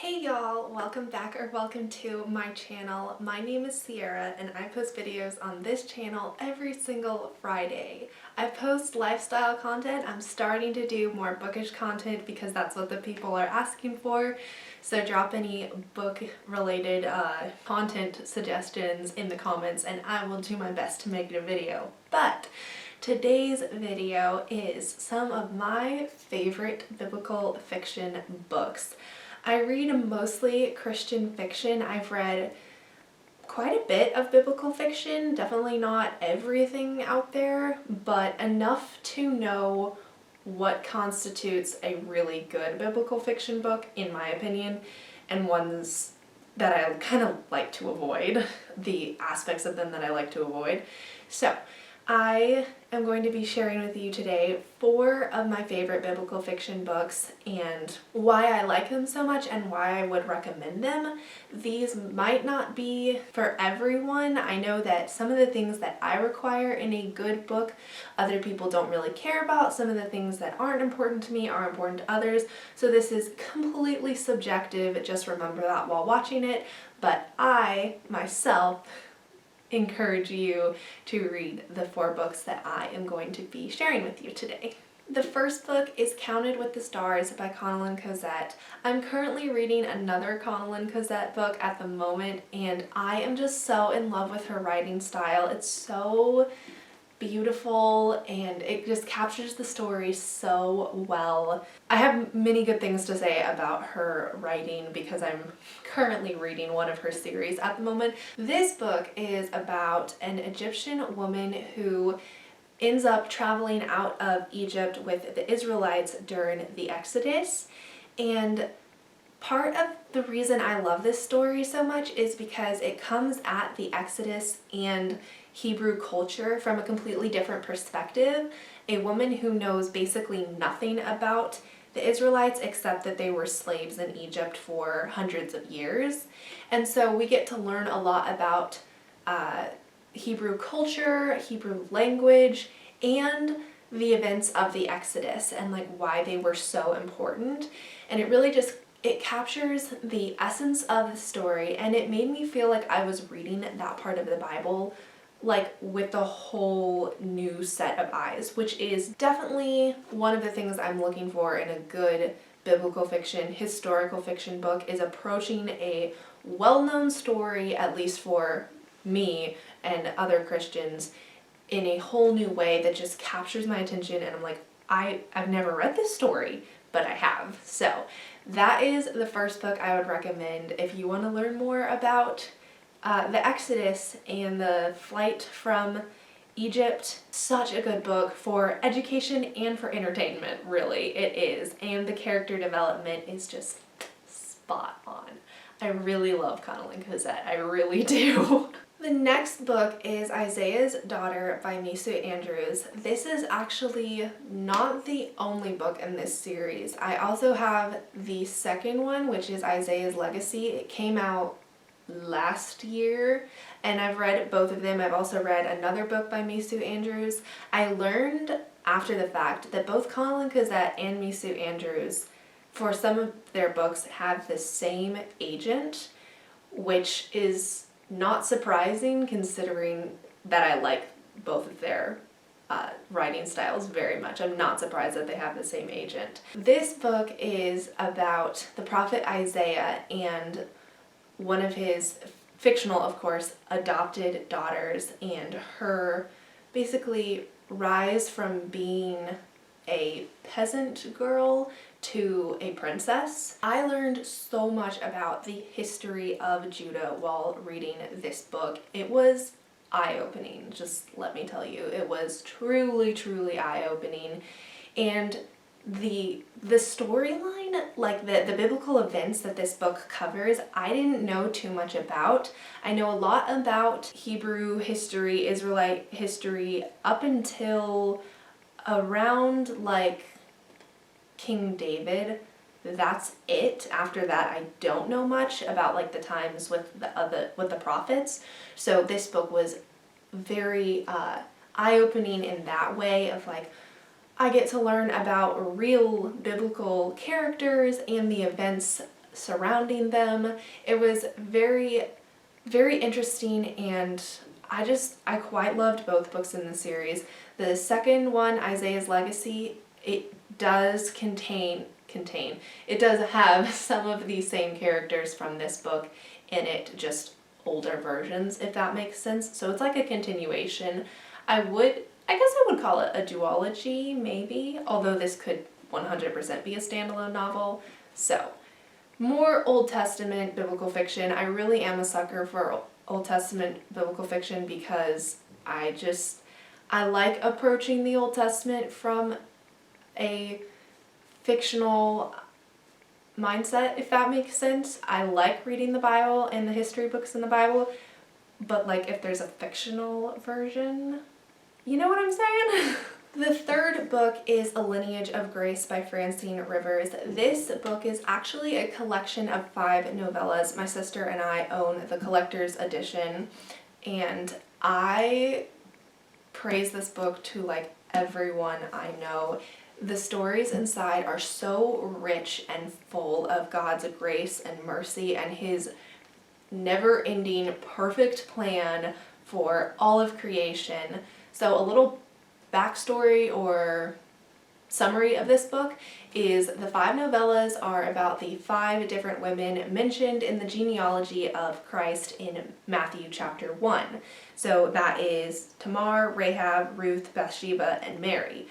Hey y'all, welcome back or welcome to my channel. My name is Sierra and I post videos on this channel every single Friday. I post lifestyle content. I'm starting to do more bookish content because that's what the people are asking for. So drop any book related content suggestions in the comments and I will do my best to make it a video. But today's video is some of my favorite biblical fiction books. I read mostly Christian fiction. I've read quite a bit of biblical fiction, definitely not everything out there, but enough to know what constitutes a really good biblical fiction book, in my opinion, and ones that I kind of like to avoid, the aspects of them that I like to avoid. So I am going to be sharing with you today 4 of my favorite biblical fiction books and why I like them so much and why I would recommend them. These might not be for everyone. I know that some of the things that I require in a good book, other people don't really care about. Some of the things that aren't important to me are important to others. So this is completely subjective. Just remember that while watching it. But I, myself, encourage you to read the 4 books that I am going to be sharing with you today. The first book is Counted with the Stars by Connilyn Cossette. I'm currently reading another Connilyn Cossette book at the moment and I am just so in love with her writing style. It's so beautiful and it just captures the story so well. I have many good things to say about her writing because I'm currently reading one of her series at the moment. This book is about an Egyptian woman who ends up traveling out of Egypt with the Israelites during the Exodus, and part of the reason I love this story so much is because it comes at the Exodus and Hebrew culture from a completely different perspective. A woman who knows basically nothing about the Israelites except that they were slaves in Egypt for hundreds of years. And so we get to learn a lot about Hebrew culture, Hebrew language, and the events of the Exodus and like why they were so important. And it really just captures the essence of the story, and it made me feel like I was reading that part of the Bible like with a whole new set of eyes, which is definitely one of the things I'm looking for in a good biblical fiction, historical fiction book, is approaching a well-known story, at least for me and other Christians, in a whole new way that just captures my attention and I'm like, I've never read this story, but I have. So that is the first book I would recommend if you want to learn more about the Exodus and the flight from Egypt. Such a good book for education and for entertainment, really, it is. And the character development is just spot on. I really love Connilyn Cossette, I really do. The next book is Isaiah's Daughter by Mesu Andrews. This is actually not the only book in this series. I also have the second one, which is Isaiah's Legacy. It came out last year and I've read both of them. I've also read another book by Mesu Andrews. I learned after the fact that both Connilyn Cossette and Mesu Andrews, for some of their books, have the same agent, which is not surprising considering that I like both of their writing styles very much. I'm not surprised that they have the same agent. This book is about the prophet Isaiah and one of his fictional, of course, adopted daughters and her basically rise from being a peasant girl to a princess. I learned so much about the history of Judah while reading this book. It was eye-opening, just let me tell you. It was truly, truly eye-opening. And the storyline, like the biblical events that this book covers, I didn't know too much about. I know a lot about Hebrew history, Israelite history, up until around like King David. That's it. After that, I don't know much about like the times with the prophets. So this book was very eye-opening in that way of like, I get to learn about real biblical characters and the events surrounding them. It was very, very interesting, and I quite loved both books in the series. The second one, Isaiah's Legacy, it does it does have some of the same characters from this book in it, just older versions, if that makes sense. So it's like a continuation. I guess I would call it a duology, maybe, although this could 100% be a standalone novel. So, more Old Testament biblical fiction. I really am a sucker for Old Testament biblical fiction because I like approaching the Old Testament from a fictional mindset, if that makes sense. I like reading the Bible and the history books in the Bible, but like if there's a fictional version, you know what I'm saying? The third book is A Lineage of Grace by Francine Rivers. This book is actually a collection of 5 novellas. My sister and I own the collector's edition, and I praise this book to like everyone I know. The stories inside are so rich and full of God's grace and mercy and His never-ending perfect plan for all of creation. So a little backstory or summary of this book is the 5 novellas are about the 5 different women mentioned in the genealogy of Christ in Matthew chapter 1. So that is Tamar, Rahab, Ruth, Bathsheba, and Mary.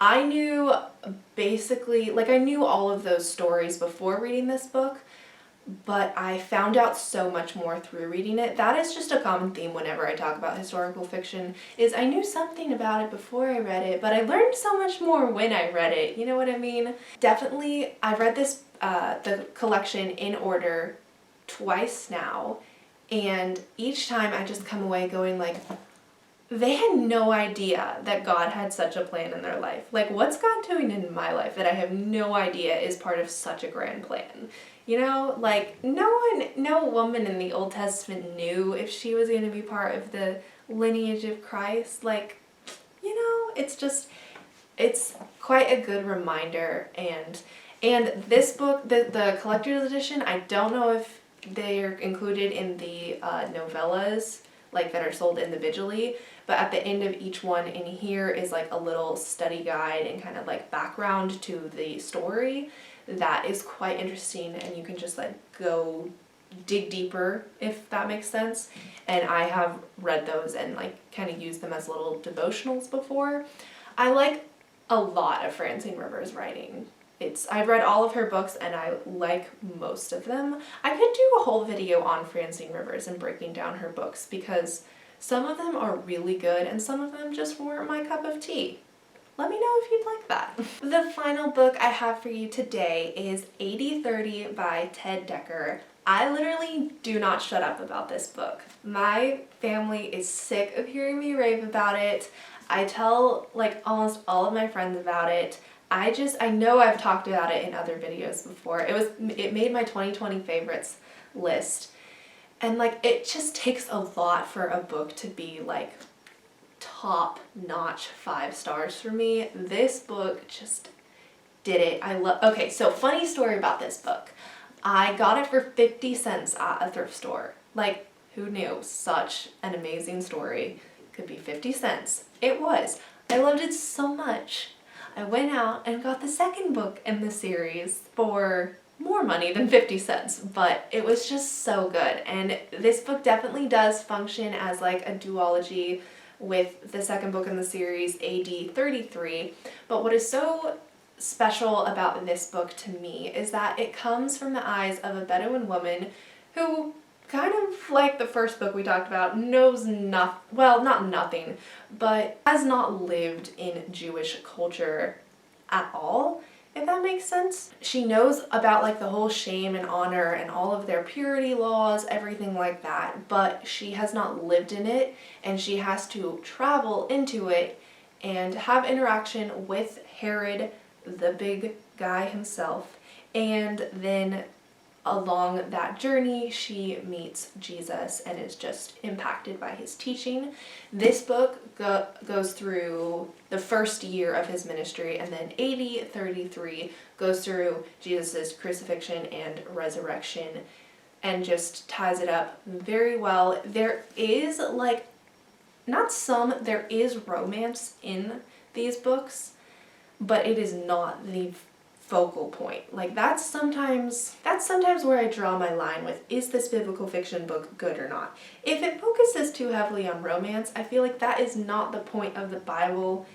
I knew I knew all of those stories before reading this book, but I found out so much more through reading it. That is just a common theme whenever I talk about historical fiction, is I knew something about it before I read it, but I learned so much more when I read it, you know what I mean? Definitely, I've read this, the collection in order twice now, and each time I just come away going like, they had no idea that God had such a plan in their life. Like, what's God doing in my life that I have no idea is part of such a grand plan? You know, like, no woman in the Old Testament knew if she was going to be part of the lineage of Christ. Like, you know, it's quite a good reminder. And this book, the collector's edition, I don't know if they're included in the novellas, like, that are sold individually, but at the end of each one in here is like a little study guide and kind of like background to the story that is quite interesting, and you can just like go dig deeper, if that makes sense. And I have read those and like kind of used them as little devotionals before. I like a lot of Francine Rivers' writing. I've read all of her books and I like most of them. I could do a whole video on Francine Rivers and breaking down her books because some of them are really good and some of them just weren't my cup of tea. Let me know if you'd like that. The final book I have for you today is 80/30 by Ted Dekker. I literally do not shut up about this book. My family is sick of hearing me rave about it. I tell like almost all of my friends about it. I know I've talked about it in other videos before. It made my 2020 favorites list. And like, it just takes a lot for a book to be like top-notch 5 stars for me. This book just did it. Okay, so funny story about this book. I got it for 50 cents at a thrift store. Like, who knew such an amazing story could be 50 cents? It was. I loved it so much. I went out and got the second book in the series for more money than 50 cents, but it was just so good. And this book definitely does function as like a duology with the second book in the series, AD 33. But what is so special about this book to me is that it comes from the eyes of a Bedouin woman who, kind of like the first book we talked about, knows nothing, well, not nothing, but has not lived in Jewish culture at all, if that makes sense. She knows about like the whole shame and honor and all of their purity laws, everything like that, but she has not lived in it, and she has to travel into it and have interaction with Herod, the big guy himself, and then along that journey, she meets Jesus and is just impacted by his teaching. This book goes through the first year of his ministry, and then AD 33 goes through Jesus' crucifixion and resurrection and just ties it up very well. There is there is romance in these books, but it is not the focal point. Like that's sometimes where I draw my line with, is this biblical fiction book good or not? If it focuses too heavily on romance, I feel like that is not the point of the Bible.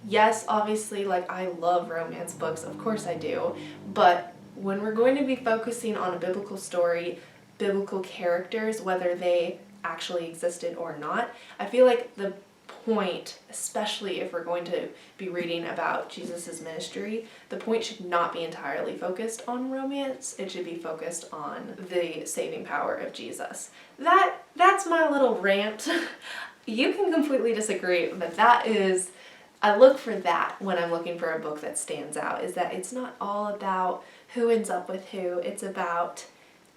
Yes, obviously, like I love romance books, of course I do, but when we're going to be focusing on a biblical story, biblical characters, whether they actually existed or not, I feel like the point, especially if we're going to be reading about Jesus's ministry, the point should not be entirely focused on romance. It should be focused on the saving power of Jesus. That's my little rant. You can completely disagree, but I look for that when I'm looking for a book that stands out, is that it's not all about who ends up with who, it's about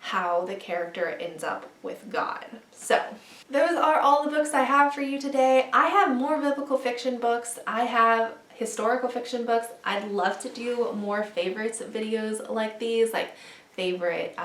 how the character ends up with God. So, those are all the books I have for you today. I have more biblical fiction books. I have historical fiction books. I'd love to do more favorites videos like these, like favorite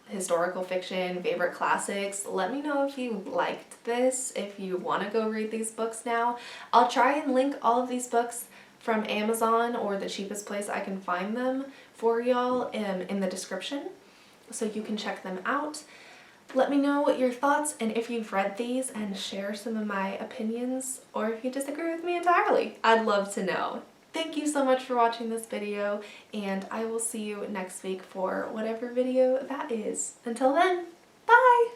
historical fiction, favorite classics. Let me know if you liked this, if you want to go read these books now. I'll try and link all of these books from Amazon or the cheapest place I can find them for y'all in the description, so you can check them out. Let me know what your thoughts and if you've read these, and share some of my opinions, or if you disagree with me entirely. I'd love to know. Thank you so much for watching this video, and I will see you next week for whatever video that is. Until then, bye!